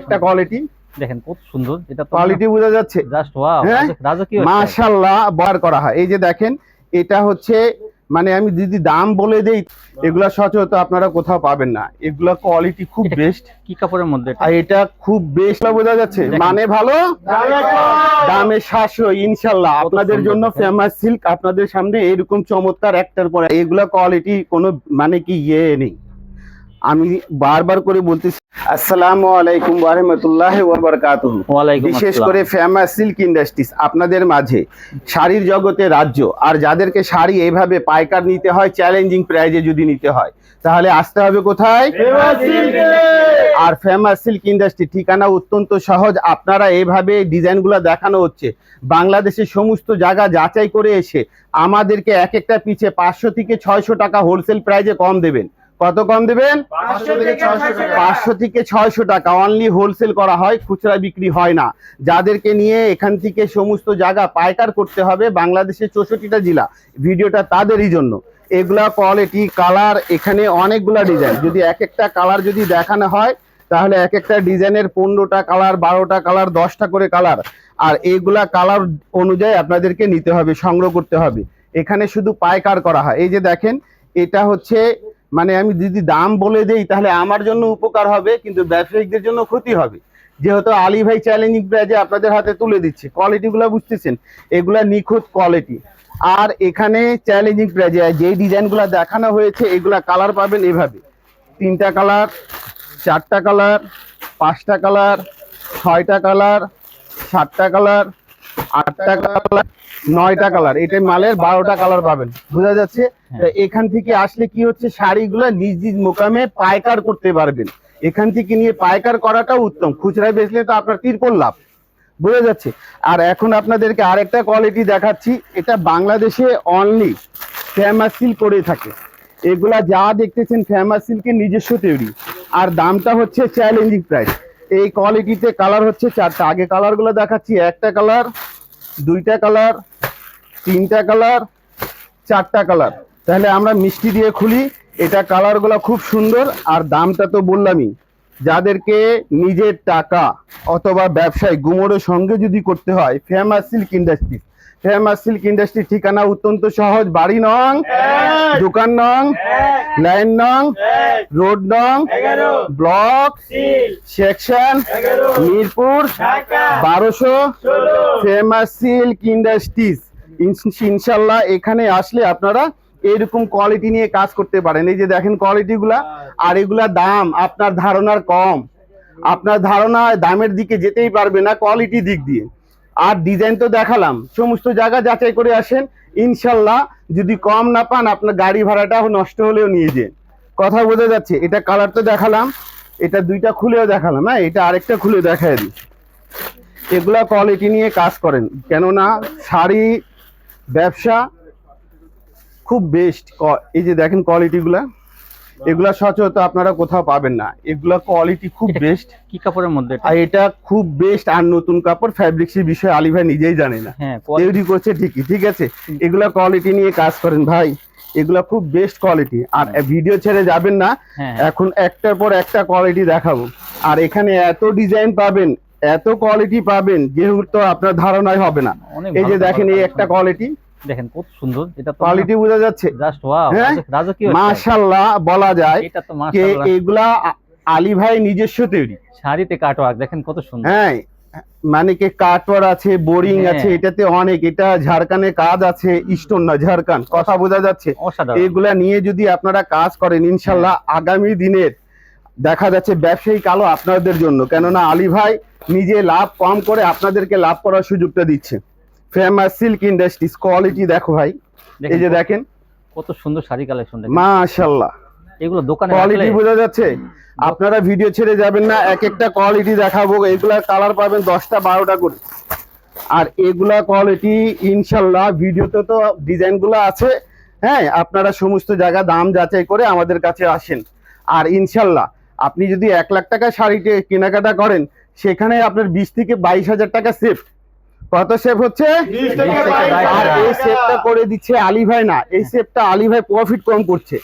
একটা কোয়ালিটি দেখেন কত সুন্দর, এটা তো কোয়ালিটি বোঝা যাচ্ছে। জাস্ট ওয়াও, রাজকীয় মাশাআল্লাহ বার করা হয়। এই যে দেখেন এটা হচ্ছে মানে আমি যদি দাম বলে দেই এগুলা সচরাচর আপনারা কোথাও পাবেন না, এগুলা কোয়ালিটি খুব বেস্ট। কি কাপড়ের মধ্যে আর এটা খুব বেস্ট বোঝা যাচ্ছে, মানে ভালো দামে সাশ্রয় ইনশাআল্লাহ। আপনাদের জন্য ফেমাস সিল্ক আপনাদের সামনে এরকম চমৎকার একটার পর এগুলা কোয়ালিটি কোনো মানে কি নেই। আমি বারবার করে বলতেছি আসসালামু আলাইকুম ওয়া রাহমাতুল্লাহি ওয়া বারাকাতুহু। বিশেষ করে ফেমাস সিল্ক ইন্ডাস্ট্রিজ আপনাদের মাঝে শাড়ির জগতে রাজ্য, আর যাদেরকে শাড়ি এইভাবে পাইকার নিতে হয় চ্যালেঞ্জিং প্রাইজে যদি নিতে হয় তাহলে আসতে হবে কোথায়? আর ফেমাস সিল্ক ইন্ডাস্ট্রি ঠিকানা অত্যন্ত সহজ। আপনারা এইভাবে ডিজাইনগুলো দেখানো হচ্ছে বাংলাদেশের সমস্ত জায়গা যাচাই করে এসে আমাদেরকে এক একটা পিছে 500 থেকে 600 টাকা হোলসেল প্রাইজে কম দেবেন। কত কম দেবেন? 500 থেকে 600 টাকা অনলি হোলসেল করা হয়, খুচরা বিক্রি হয় না। যাদেরকে নিয়ে এখান থেকে সমস্ত জায়গা পাইকার করতে হবে বাংলাদেশের 64টা জেলা, ভিডিওটা তাদেরই জন্য। এগুলা কোয়ালিটি কালার এখানে অনেকগুলা ডিজাইন, যদি এক একটা কালার যদি দেখানো হয় তাহলে এক একটা ডিজাইনের 15টা কালার, 12টা কালার, 10টা করে কালার। আর এইগুলা কালার অনুযায়ী আপনাদেরকে নিতে হবে, সংগ্রহ করতে হবে। এখানে শুধু পাইকার করা হয়। এই যে দেখেন এটা হচ্ছে মানে আমি যদি দাম বলে দেই তাহলে আমার জন্য উপকার হবে, কিন্তু ব্যবসায়িকদের জন্য ক্ষতি হবে। যেহেতু আলী ভাই চ্যালেঞ্জিং প্রাইজে আপনাদের হাতে তুলে দিচ্ছে, কোয়ালিটিগুলো বুঝতেছেন এগুলা নিখুঁত কোয়ালিটি। আর এখানে চ্যালেঞ্জিং প্রাইজে যে ডিজাইনগুলো দেখানো হয়েছে এগুলা কালার পাবেন এভাবে 3টা কালার, 4টা কালার, 5টা কালার, 6টা কালার, 7টা কালার, 8টা কালার, 9টা কালার। এটা মালের 12টা কালার পাবেন, বোঝা যাচ্ছে। এখান থেকে আসলে কি হচ্ছে শাড়িগুলো নিজ নিজ মোকামে পাইকার করতে পারবেন। এখান থেকে নিয়ে পাইকার করাটা উত্তম, খুচরা বেচলে তো আপনার তিরপল লাভ, বোঝা যাচ্ছে। আর এখন আপনাদেরকে আরেকটা কোয়ালিটি দেখাচ্ছি, এটা বাংলাদেশে অনলি ফেমাস সিল্ক করে থাকে। এগুলা যা দেখতেছেন ফেমাস সিল্কের নিজস্ব তৈরি, আর দামটা হচ্ছে চ্যালেঞ্জিং প্রাইস। এই কোয়ালিটিতে কালার হচ্ছে 4টা। আগে কালারগুলো দেখাচ্ছি, 1টা কালার, 2টা কালার, 3টা কালার, 4টা কালার। তাহলে আমরা মিষ্টি দিয়ে খুলি। এটা কালারগুলো খুব সুন্দর, আর দামটা তো বললামই। যাদেরকে নিজের টাকা অথবা ব্যবসায় গুমরের সঙ্গে যদি করতে হয় famous silk industry. Famous silk industry ঠিকানা অত্যন্ত সহজ, বাড়ি নং, দোকান নং, লাইন নং, রোড নং, block, section, Mirpur 1200, famous silk industries. ইনশাল্লাহ এখানে আসলে আপনারা এরকম কোয়ালিটি নিয়ে কাজ করতে পারেন। এই যে দেখেন কোয়ালিটিগুলা, আর এগুলা দাম আপনার ধারণার কম। আপনার ধারণা দামের দিকে যেতেই পারবে না কোয়ালিটি দিক দিয়ে। আর ডিজাইন তো দেখালাম, সমস্ত জায়গা যাচাই করে আসেন। ইনশাল্লাহ যদি কম না পান আপনার গাড়ি ভাড়াটা নষ্ট হলেও নিয়ে যান। কথা বোঝা যাচ্ছে। এটা কালার তো দেখালাম, এটা 2টা খুলেও দেখালাম। হ্যাঁ, এটা আরেকটা খুলে দেখাই দিই। এগুলা কোয়ালিটি নিয়ে কাজ করেন, কেননা শাড়ি ব্যবসা খুব বেস্ট। এই যে দেখেন কোয়ালিটিগুলা, এগুলা সচরাচর আপনারা কোথাও পাবেন না। এগুলা কোয়ালিটি খুব বেস্ট। কি কাপড়ের মধ্যে? আর এটা খুব বেস্ট, আর নতুন কাপড় ফ্যাব্রিক্সের বিষয়ে আলী ভাই নিজেই জানে না, তৈরি করছে ঠিকই, ঠিক আছে। এগুলা কোয়ালিটি নিয়ে কাজ করেন ভাই, এগুলা খুব বেস্ট কোয়ালিটি। আর ভিডিও ছেড়ে যাবেন না, এখন একটার পর একটা কোয়ালিটি দেখাবো। আর এখানে এত ডিজাইন পাবেন, এত কোয়ালিটি পাবেন যেহেতু আপনার ধারণাই হবে না। এই যে দেখেন এই একটা কোয়ালিটি, দেখেন কত সুন্দর, এটা তো কোয়ালিটি বোঝা যাচ্ছে। জাস্ট ওয়াও, রাজকীয় মাশাআল্লাহ বলা যায়। এটা তো মাশাআল্লাহ, এগুলা আলী ভাই নিজস্ব তৈরি। শাড়িতে কাটওয়ার্ক দেখেন কত সুন্দর। হ্যাঁ, মানে কি কাটওয়ার্ক আছে, বোরিং আছে, এটাতে অনেক। এটা ঝাড়খানে কাজ আছে, স্টোন না ঝাড়খান, কথা বোঝা যাচ্ছে। এগুলা নিয়ে যদি আপনারা কাজ করেন ইনশাআল্লাহ আগামী দিনের দেখা যাচ্ছে ব্যবসায়িক আলো আপনাদের জন্য। কেননা আলী ভাই নিজে লাভ কম করে আপনাদেরকে লাভ করার সুযোগটা দিচ্ছে। ফেমাস সিল্ক ইন্ডাস্ট্রিজ কোয়ালিটি দেখো ভাই, এই যে দেখেন কত সুন্দর শাড়ি কালেকশন, মাশাআল্লাহ। এগুলো দোকানে কোয়ালিটি বোঝা যাচ্ছে। আপনারা ভিডিও ছেড়ে যাবেন না, এক একটা কোয়ালিটি দেখাবো। এগুলা কালার পাবেন 10টা 12টা করে। আর এগুলা কোয়ালিটি ইনশাআল্লাহ ভিডিওতে তো ডিজাইনগুলো আছে। হ্যাঁ, আপনারা সমস্ত জায়গা দাম যাচাই করে আমাদের কাছে আসেন। আর ইনশাআল্লাহ আপনি যদি 1 লাখ টাকা শাড়িতে কেনাকাটা করেন সেখানে আপনার 20 থেকে 22,000 টাকা সেফ। কত সেভ হচ্ছে? আর এই সেভটা করে দিচ্ছে আলী ভাই না, এই সেভটা আলী ভাই প্রফিট কম করছে।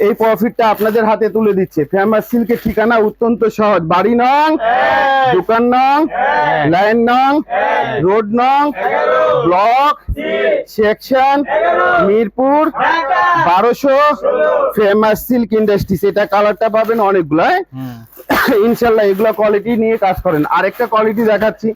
এই প্রফিটটা আপনাদের হাতে তুলে দিচ্ছে। ফেমাস সিল্কের ঠিকানা অত্যন্ত সহজ, বাড়ি নং, দোকান নং, লাইন নং, রোড নং, block, section, Mirpur 1200, famous silk industries. এটা কালারটা পাবেন অনেকগুলো, ইনশাল্লাহ এগুলো কোয়ালিটি নিয়ে কাজ করেন। আরেকটা কোয়ালিটি দেখাচ্ছি,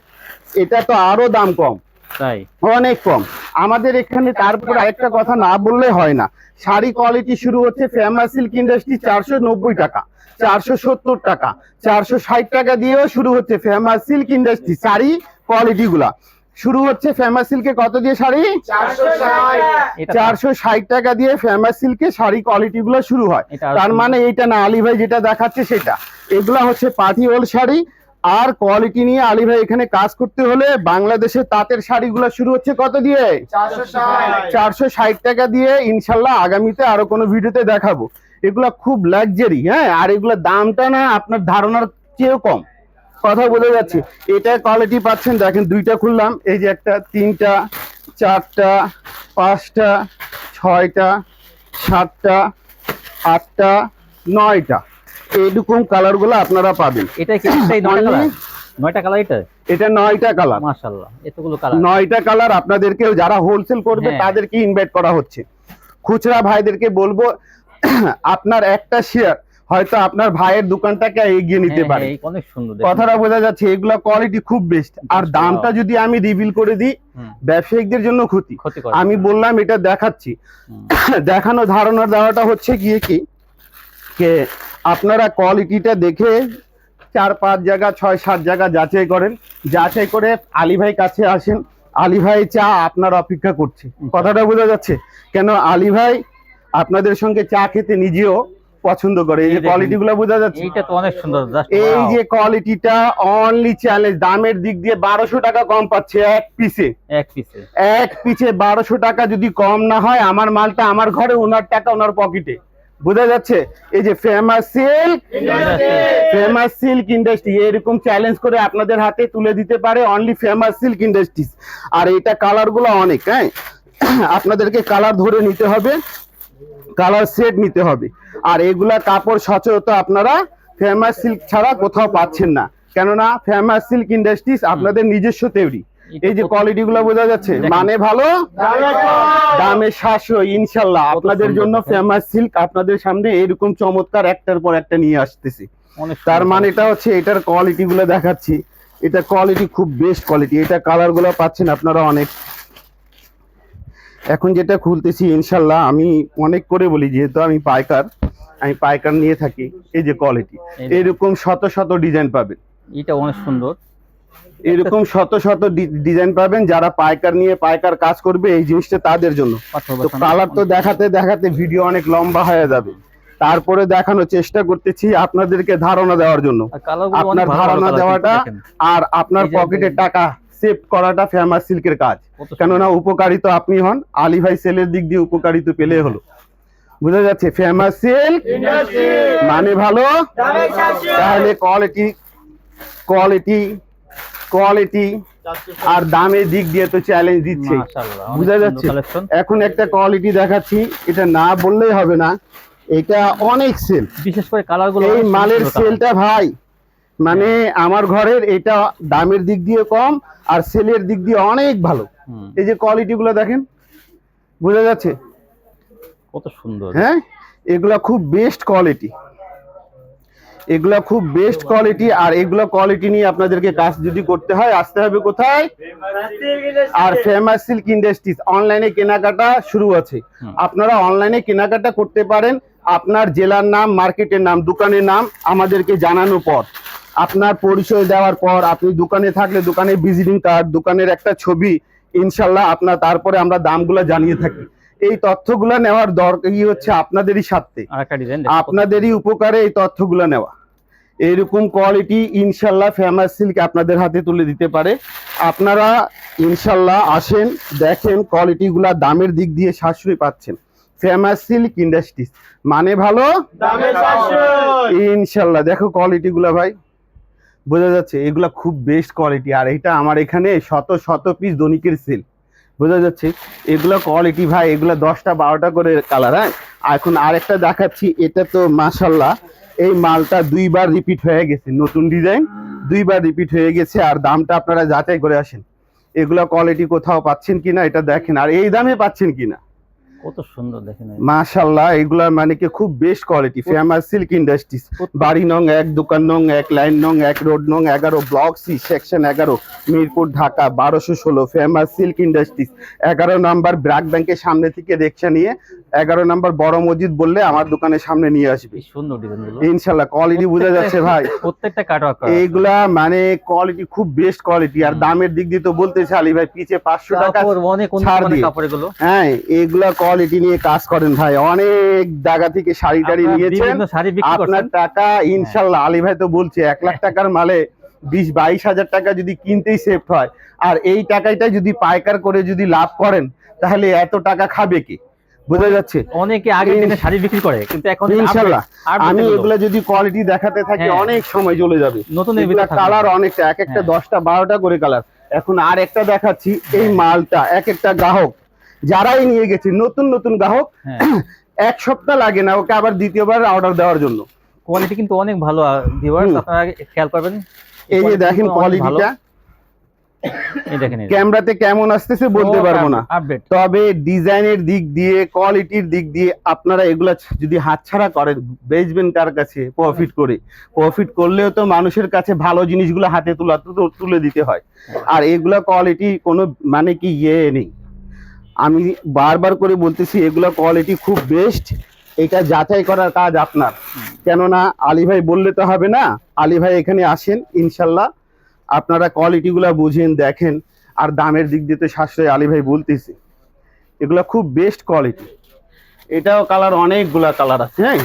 এটা তো আরো দাম কম, তাই অনেক কম আমাদের এখানে। তারপর আরেকটা কথা না বললে হয় না, শাড়ি কোয়ালিটি শুরু হচ্ছে ফেমাস সিল্ক ইন্ডাস্ট্রি 490 টাকা, 470 টাকা, 460 টাকা দিয়েও শুরু হচ্ছে famous silk industry sari quality গুলা। শুরু হচ্ছে ফেমাস সিল্কে কত দিয়ে শাড়ি? 460 টাকা দিয়ে ফেমাস সিল্কে শাড়ি কোয়ালিটি গুলো শুরু হয়। তার মানে এইটা না আলী ভাই যেটা দেখাচ্ছে সেটা, এগুলা হচ্ছে পার্টি ওয়ার শাড়ি। আর কোয়ালিটি নিয়ে আলী ভাই এখানে কাজ করতে হলে বাংলাদেশের তাঁতের শাড়িগুলো শুরু হচ্ছে কত দিয়ে? 460 টাকা দিয়ে। ইনশাল্লাহ আগামীতে আরো কোনো ভিডিওতে দেখাবো। এগুলা খুব লাক্সারি, হ্যাঁ, আর এগুলা দামটা না আপনার ধারণার চেয়েও কম, কথা বোঝা যাচ্ছে। এটা কোয়ালিটি পাচ্ছেন, দেখেন দুইটা খুললাম, এই যে একটা, তিনটা, চারটা, পাঁচটা, ছয়টা, সাতটা, আটটা, 9টা, এইরকম কালার গুলো আপনারা পাবেন। এটা কি একটাই 9টা কালার? 9টা কালার এটা? এটা 9টা কালার, মাশাআল্লাহ, এতগুলো কালার। 9টা কালার। আপনাদেরকে যারা হোলসেল করবে তাদেরকে ইনভাইট করা হচ্ছে। খুচরা ভাইদেরকে বলবো, আপনার একটা শেয়ার হয়তো আপনার ভাইয়ের দোকানটাকে এগিয়ে নিতে পারে। অনেক সুন্দর, কথাটা বোঝা যাচ্ছে। এগুলা কোয়ালিটি খুব বেস্ট। আর দামটা যদি আমি রিভিল করে দিই, ব্যবসায়িকদের জন্য ক্ষতি। আমি বললাম এটা দেখাচ্ছি, দেখানো ধারণা দেওয়াটা হচ্ছে গিয়ে কি কে আপনারা কোয়ালিটিটা দেখে 4-5 জায়গা 6-7 জায়গা যাচাই করেন, যাচাই করে আলী ভাই কাছে আসেন। আলী ভাই চা আপনার অপেক্ষা করছে, কথাটা বোঝা যাচ্ছে। কেন আলী ভাই আপনাদের সঙ্গে চা খেতে নিজেও পছন্দ করে। এই যে কোয়ালিটি গুলো বোঝা যাচ্ছে, এইটা তো অনেক সুন্দর। এই যে কোয়ালিটিটা অনলি চ্যালেঞ্জ, দামের দিক দিয়ে 1200 টাকা কম পাচ্ছে এক পিসে। এক পিসে 1200 টাকা যদি কম না হয়, আমার মালটা আমার ঘরে, ওনার টাকা ওনার পকেটে, বোঝা যাচ্ছে। এই যে ফেমাস সিল্ক ইন্ডাস্ট্রি এরকম চ্যালেঞ্জ করে আপনাদের হাতে তুলে দিতে পারে অনলি ফেমাস সিল্ক ইন্ডাস্ট্রিজ। আর এটা কালার গুলো অনেক, হ্যাঁ, আপনাদেরকে কালার ধরে নিতে হবে, কালার সেট নিতে হবে। আর এগুলা কাপড় সচরাচর আপনারা ফেমাস সিল্ক ছাড়া কোথাও পাচ্ছেন না, কেননা ফেমাস সিল্ক ইন্ডাস্ট্রিজ আপনাদের নিজস্ব তৈরি। এই যে কোয়ালিটি গুলো বোঝা যাচ্ছে, মানে ভালো, দামে সাশ্রয়। ইনশাল্লাহ আপনাদের জন্য ফেমাস সিল্ক আপনাদের সামনে এরকম চমৎকার একটার পর একটা নিয়ে আসতেছি। তার মানে এটা হচ্ছে, এটার কোয়ালিটি গুলো দেখাচ্ছি, এটা কোয়ালিটি খুব বেস্ট কোয়ালিটি। এটা কালার গুলো পাচ্ছেন আপনারা অনেক। এখন যেটা খুলতেছি, ইনশাল্লাহ আমি অনেক করে বলি, যেহেতু আমি পাইকার নিয়ে থাকি। এই যে কোয়ালিটি, এরকম শত শত ডিজাইন পাবেন। এটা অনেক সুন্দর, এরকম শত শত ডিজাইন পাবেন। যারা পাইকার নিয়ে পাইকার কাজ করবে, এই জিনিসটা তাদের জন্য। তো কালার তো দেখাতে দেখাতে ভিডিও অনেক লম্বা হয়ে যাবে, তারপরে দেখানোর চেষ্টা করতেছি আপনাদেরকে ধারণা দেওয়ার জন্য। আপনার ধারণা দেওয়াটা আর আপনার পকেটে টাকা সেভ করাটা ফেমাস সিল্কের কাজ। কেননা উপকারিত আপনি হন, আলী ভাই সেলের দিক দিয়ে উপকারিত পেলে হলো, বুঝা যাচ্ছে। ফেমাস সিল্ক মানে ভালো, তাহলে কোয়ালিটি আর দামের দিক দিয়ে তো চ্যালেঞ্জ দিচ্ছে, বুঝা যাচ্ছে। এখন একটা কোয়ালিটি দেখাচ্ছি, এটা না বললেই হবে না, এটা অনেক সেল, বিশেষ করে কালারগুলো। এই মালের সেলটা ভাই, মানে আমার ঘরের এটা দামের দিক দিয়ে কম আর সেলের দিক দিয়ে অনেক ভালো। এই যে কোয়ালিটি গুলো দেখেন, বোঝা যাচ্ছে কত সুন্দর। হ্যাঁ, এগুলা খুব বেস্ট কোয়ালিটি, এগুলা খুব বেস্ট কোয়ালিটি। আর এগুলো কোয়ালিটি নিয়ে আপনাদেরকে কাজ যদি করতে হয়, আসতে হবে কোথায়? আর ফেমাস সিল্ক ইন্ডাস্ট্রিজ। অনলাইনে কেনাকাটা শুরু আছে, আপনারা অনলাইনে কেনাকাটা করতে পারেন। আপনার জেলার নাম, মার্কেটের নাম, দোকানের নাম আমাদেরকে জানানোর পর, আপনার পরিচয় দেওয়ার পর, আপনি দোকানে থাকলে দোকানের ভিজিটিং কার্ড, দোকানের একটা ছবি, ইনশাল্লাহ আপনার, তারপরে আমরা দামগুলো জানিয়ে থাকি। এই তথ্যগুলো নেওয়ার দরকার হচ্ছে আপনাদেরই স্বার্থে, আপনাদেরই উপকারে এই তথ্যগুলো নেওয়া। এইরকম কোয়ালিটি ইনশাল্লাহ ফেমাস সিল্ক আপনাদের হাতে তুলে দিতে পারে। আপনারা ইনশাল্লাহ আসেন, দেখেন কোয়ালিটিগুলা, দামের দিক দিয়ে সাশ্রয় পাচ্ছেন। ফেমাস সিল্ক ইন্ডাস্ট্রিজ মানে ভালো, দামে সাশ্রয়। ইনশাল্লাহ দেখো কোয়ালিটিগুলা ভাই, বোঝা যাচ্ছে এগুলা খুব বেস্ট কোয়ালিটি। আর এটা আমার এখানে শত শত পিস দনিকের সেল, বোঝা যাচ্ছে। এগুলা কোয়ালিটি ভাই, এগুলা 10টা 12টা করে কালার, হ্যাঁ, এখন আরেকটা দেখাচ্ছি, এটা তো মাশাল্লাহ এই মালটা দুইবার রিপিট হয়ে গেছে, নতুন ডিজাইন দুইবার রিপিট হয়ে গেছে। আর দামটা আপনারা যাচাই করে আসেন, এগুলা কোয়ালিটি কোথাও পাচ্ছেন কিনা এটা দেখেন, আর এই দামে পাচ্ছেন কিনা। কত সুন্দর দেখেন। মাশাআল্লাহ এগুলা মানে কি খুব best quality. Famous silk industries, বাড়ি নং 1, দোকান নং 1, লাইন নং 1, রোড নং 11, block C, section 11, Mirpur, Dhaka 1216। Famous silk industries 11 নম্বর ব্র্যাক ব্যাংকের সামনে থেকে রিকশা নিয়ে 11 নম্বর বড় মসজিদ বললে আমার দোকানের সামনে নিয়ে আসবে। কি সুন্দর ডিজাইনগুলো, ইনশাআল্লাহ কোয়ালিটি বোঝা যাচ্ছে ভাই, প্রত্যেকটা কাটওয়ার্ক করা। এইগুলা মানে কোয়ালিটি খুব বেস্ট কোয়ালিটি। আর দামের দিক দিয়ে তো বলতেছে আলী ভাই পিছে 500 টাকা অনেক ছাড় দিয়ে কাপড় এগুলো। হ্যাঁ এইগুলা কোয়ালিটি নিয়ে কাজ করেন ভাই, অনেক জায়গা থেকে শাড়ি টাড়ি নিয়েছেন আপনার টাকা ইনশাল্লাহ। আলী ভাই তো বলছে 1 লাখ টাকার মালে 20-22 হাজার টাকা যদি কিনতেই সেভ হয়, আর এই টাকাটা যদি পাইকার করে যদি লাভ করেন তাহলে এত টাকা খাবে কি, বোঝা যাচ্ছে। অনেকে আগে দিনে শাড়ি বিক্রি করে, কিন্তু এখন ইনশাআল্লাহ আমি এগুলা যদি কোয়ালিটি দেখাতে থাকি অনেক সময় চলে যাবে। নতুন কালার অনেকটা, এক একটা 10টা 12টা করে কালার। এখন আর একটা দেখাচ্ছি, এই মালটা এক একটা গ্রাহক যারাই নিয়ে গেছে নতুন নতুন গ্রাহক 1 সপ্তাহ লাগে না ওকে আবার দ্বিতীয়বার অর্ডার দেওয়ার জন্য। কোয়ালিটি কিন্তু অনেক ভালো ভিউয়ার্স, আপনারা খেয়াল করবেন। এই যে দেখেন কোয়ালিটিটা, এই দেখেন ক্যামেরাতে কেমন আসতেছে বলতে পারবো না, তবে ডিজাইনের দিক দিয়ে কোয়ালিটির দিক দিয়ে আপনারা এগুলা যদি হাতছাড়া করেন বেচবেন কার কাছে? প্রফিট করে। প্রফিট করলেও তো মানুষের কাছে ভালো জিনিসগুলো হাতে তুলে দিতে হয়। আর এগুলা কোয়ালিটি কোনো মানে কি নেই, আমি বারবার করে বলতেছি এগুলা কোয়ালিটি খুব বেস্ট। এটা যাচাই করার কাজ আপনার, কেননা আলী ভাই বললে তো হবে না। আলী ভাই এখানে আসেন ইনশাল্লাহ, আপনারা কোয়ালিটিগুলা বুঝেন দেখেন, আর দামের দিক দিয়ে তো সাশ্রয় আলী ভাই বলতেছি। এগুলা খুব বেস্ট কোয়ালিটি। এটাও কালার অনেকগুলা কালার আছে। হ্যাঁ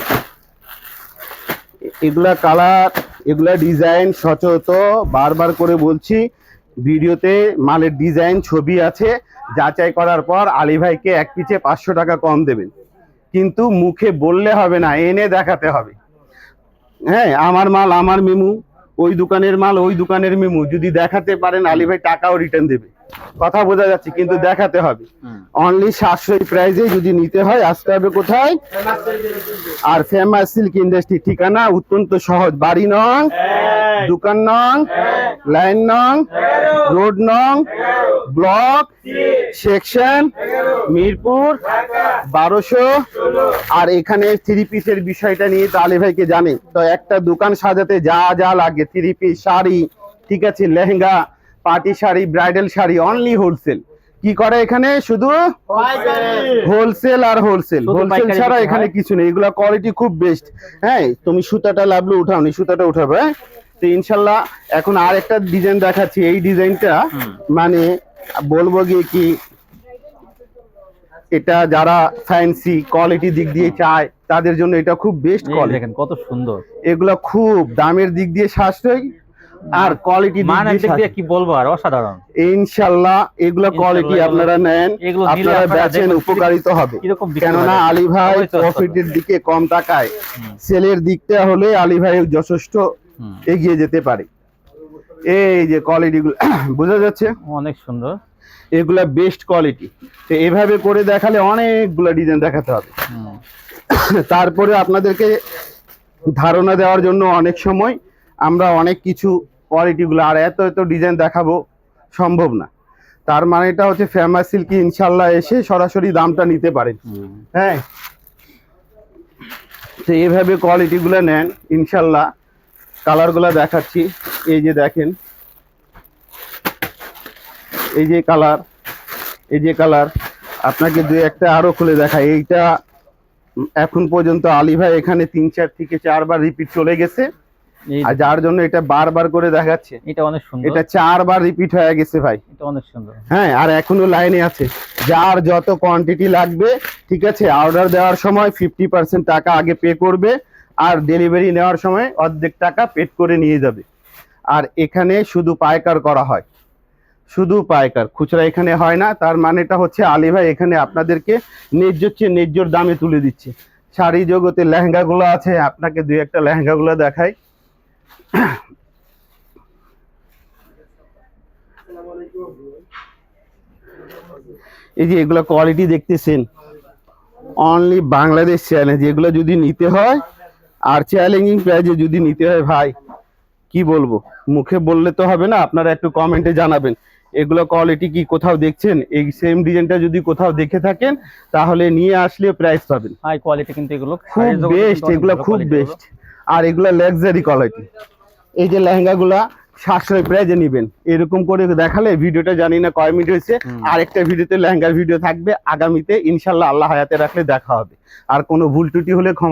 এগুলা কালার, এগুলা ডিজাইন সচরাচর বারবার করে বলছি ভিডিওতে, মালের ডিজাইন ছবি আছে, যাচাই করার পর আলী ভাইকে এক পিছে 500 টাকা কম দেবেন, কিন্তু মুখে বললে হবে না, এনে দেখাতে হবে। হ্যাঁ আমার মাল আমার মেমু, ওই দোকানের মাল ওই দোকানের মেমু, যদি দেখাতে পারেন আলী ভাই টাকাও রিটার্ন দেবে। কথা বোঝা যাচ্ছে, কিন্তু দেখাতে হবে। অনলি সাশ্রয়ী প্রাইজে যদি নিতে হয় আসতে হবে কোথায়? আর ফেমাস সিল্ক ইন্ডাস্ট্রি, ঠিকানা অত্যন্ত সহজ, বাড়ি নং, দোকান নং, লাইন নং, রোড নং, ব্লক, সেকশন, মিরপুর 1200। আর এখানে 3 পিসের বিষয়টা নিয়ে তো আলী ভাইকে জানে তো, একটা দোকান সাজাতে যা যা লাগে 3 পিস শাড়ি, ঠিক আছে, lehenga, party sari, bridal sari, only wholesale. কি করে এখানে? শুধু হোলসেল আর হোলসেল, হোলসেল ছাড়া এখানে কিছু নেই। এগুলা কোয়ালিটি খুব বেস্ট। হ্যাঁ তুমি সুতাটা লাভলু উঠাওনি, সুতাটা উঠাবে। হ্যাঁ তো ইনশাল্লাহ এখন আর একটা ডিজাইন দেখাচ্ছি। এই ডিজাইনটা মানে বলবো গিয়ে কি, এটা যারা ফ্যান্সি কোয়ালিটি দিক দিয়ে চায় তাদের জন্য এটা খুব বেস্ট কোয়ালিটি। দেখেন কত সুন্দর, এগুলা খুব দামের দিক দিয়ে সাশ্রয়ী, আর কোয়ালিটি মানের দিক দিয়ে কি বলবো, আর অসাধারণ। ইনশাআল্লাহ এগুলা কোয়ালিটি আপনারা নেন, আপনারা বেচেন, উপকারিত হবে। কেননা আলী ভাই প্রফিটের দিকে কম টাকায়, সেলের দিকটা হলে আলী ভাই যথেষ্ট এগিয়ে যেতে পারে। এই যে কোয়ালিটিগুলো বোঝা যাচ্ছে, অনেক সুন্দর। এগুলা বেস্ট কোয়ালিটি। তো এভাবে করে দেখালে অনেকগুলা ডিজাইন দেখাতে হবে। তারপরে আপনাদেরকে ধারণা দেওয়ার জন্য অনেক সময় আমরা অনেক কিছু কোয়ালিটিগুলো, আর এত এত ডিজাইন দেখাবো সম্ভব না। তার মানে এটা হচ্ছে ফেমাস সিল্কি ইনশাল্লাহ এসে সরাসরি দামটা নিতে পারেন। হ্যাঁ তো এইভাবে কোয়ালিটিগুলো নেন ইনশাল্লাহ। কালারগুলো দেখাচ্ছি, এই যে দেখেন, এই যে কালার, এই যে কালার, আপনাকে 2-1টা আরো খুলে দেখাই। এইটা এখন পর্যন্ত আলী ভাই এখানে 3-4 থেকে 4 বার রিপিট চলে গেছে, আর যার জন্য এটা বারবার করে দেখাচ্ছে। এটা অনেক সুন্দর, এটা 4 বার রিপিট হয়ে গেছে ভাই। এটা অনেক সুন্দর। হ্যাঁ আর এখনো লাইনে আছে, যার যত কোয়ান্টিটি লাগবে, ঠিক আছে, অর্ডার দেওয়ার সময় 50% টাকা আগে পে করবে, আর ডেলিভারি নেওয়ার সময় অর্ধেক টাকা পেড করে নিয়ে যাবে। আর এখানে শুধু পাইকার করা হয়, শুধু পাইকার, খুচরা এখানে হয় না। তার মানেটা হচ্ছে আলী ভাই এখানে আপনাদেরকে ন্যায্য দামে তুলে দিচ্ছে। শাড়ি জগতে লেহেঙ্গাগুলো আছে, আপনাকে 2-1টা লেহেঙ্গাগুলো দেখাই। এই যে এগুলা কোয়ালিটি দেখতেছেন, অনলি বাংলাদেশ চ্যালেঞ্জ, এগুলো যদি নিতে হয় আর চ্যালেঞ্জিং প্রাইজে যদি নিতে হয় ভাই কি বলবো, মুখে বললে তো হবে না, আপনারা একটু কমেন্টে জানাবেন এগুলো কোয়ালিটি কি কোথাও দেখছেন, এই সেম ডিজাইনটা যদি কোথাও দেখে থাকেন তাহলে নিয়ে আসলে প্রাইস পাবেন। হাই কোয়ালিটি কিন্তু এগুলো খুব বেস্ট, এগুলো খুব বেস্ট। আর এগুলো লাক্সারি কোয়ালিটি। এই যে লেহেঙ্গাগুলা সাশ্রয় প্রাইজে নিবেন, এরকম করে দেখালে ভিডিওটা জানি না কয় মিনিট হয়েছে, আরেকটা ভিডিওতে লেহেঙ্গার ভিডিও থাকবে আগামীতে ইনশাল্লাহ, আল্লাহ হায়াতে রাখলে দেখা হবে। আর কোনো ভুল ত্রুটি হলে ক্ষমা